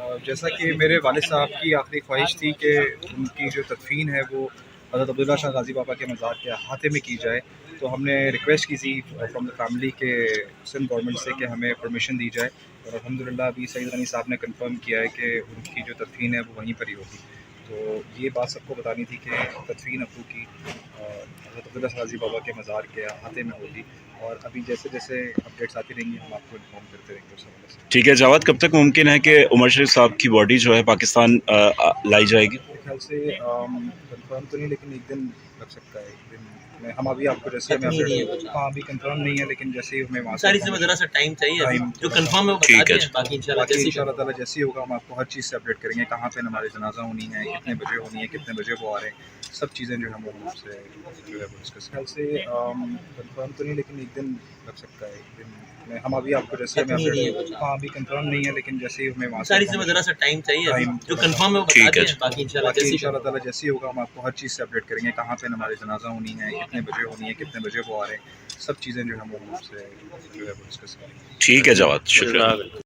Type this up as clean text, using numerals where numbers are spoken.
جیسا کہ میرے والد صاحب کی آخری خواہش تھی کہ ان کی جو تدفین ہے وہ حضرت عبداللہ شاہ غازی بابا کے مزار کے احاطے میں کی جائے، تو ہم نے ریکویسٹ کی تھی فرام دا فیملی کہ سندھ گورنمنٹ سے کہ ہمیں پرمیشن دی جائے، اور الحمدللہ ابھی سعید غنی صاحب نے کنفرم کیا ہے کہ ان کی جو تدفین ہے وہ وہیں پر ہی ہوگی۔ تو یہ بات سب کو بتانی تھی کہ تدفین ابو کی حضرت عبداللہ شاہ غازی بابا کے مزار کے احاطے میں ہوگی، اور ابھی جیسے جیسے اپڈیٹس آتی رہیں گی ہم آپ کو انفارم کرتے رہیں گے اس حوالے سے۔ ٹھیک ہے جاوید، کب تک ممکن ہے کہ عمر شریف صاحب کی باڈی جو ہے پاکستان لائی جائے گی؟ میرے خیال سے کنفرم تو نہیں، لیکن ایک دن لگ سکتا ہے، ایک دن میں ہم ابھی آپ کو جیسے ہمیں ہاں ابھی کنفرم نہیں ہے، لیکن جیسے ہی ہمیں وہاں ساری چیزیں ذرا سا ٹائم چاہیے، جو کنفرم ہے وہ بتا دیں، باقی انشاء اللہ تعالیٰ جیسے ہی ہوگا ہم آپ کو ہر چیز سے اپڈیٹ کریں گے، کہاں پہ ہمارے جنازہ ہونی ہے، کتنے بجے ہونی ہے، کتنے بجے وہ آ رہے ہیں، سب چیزیں جو ہم آپ سے جو ہے وہ ڈسکس خیال سے کنفرم تو نہیں، لیکن ایک دن لگ سکتا ہے، ایک دن میں ہم ابھی آپ کو جیسے ہمیں ہاں ابھی کنفرم نہیں ہے، لیکن جیسے ہی ہمیں وہاں ساری چیزیں ذرا سا ٹائم چاہیے، جو کنفرم ہے وہ بتا دیں، باقی ان شاء اللہ تعالیٰ جیسے ہی ہوگا ہم آپ کو ہر چیز سے اپڈیٹ کریں گے، کہاں پہ ہمارے جنازہ ہونی ہے، کتنے بجے ہونی ہے، کتنے بجے وہ آ رہے ہیں، سب چیزیں جو ہم آپ سے جو ہے وہ ڈسکس کریں گے۔ ٹھیک ہے جاوید، شکریہ۔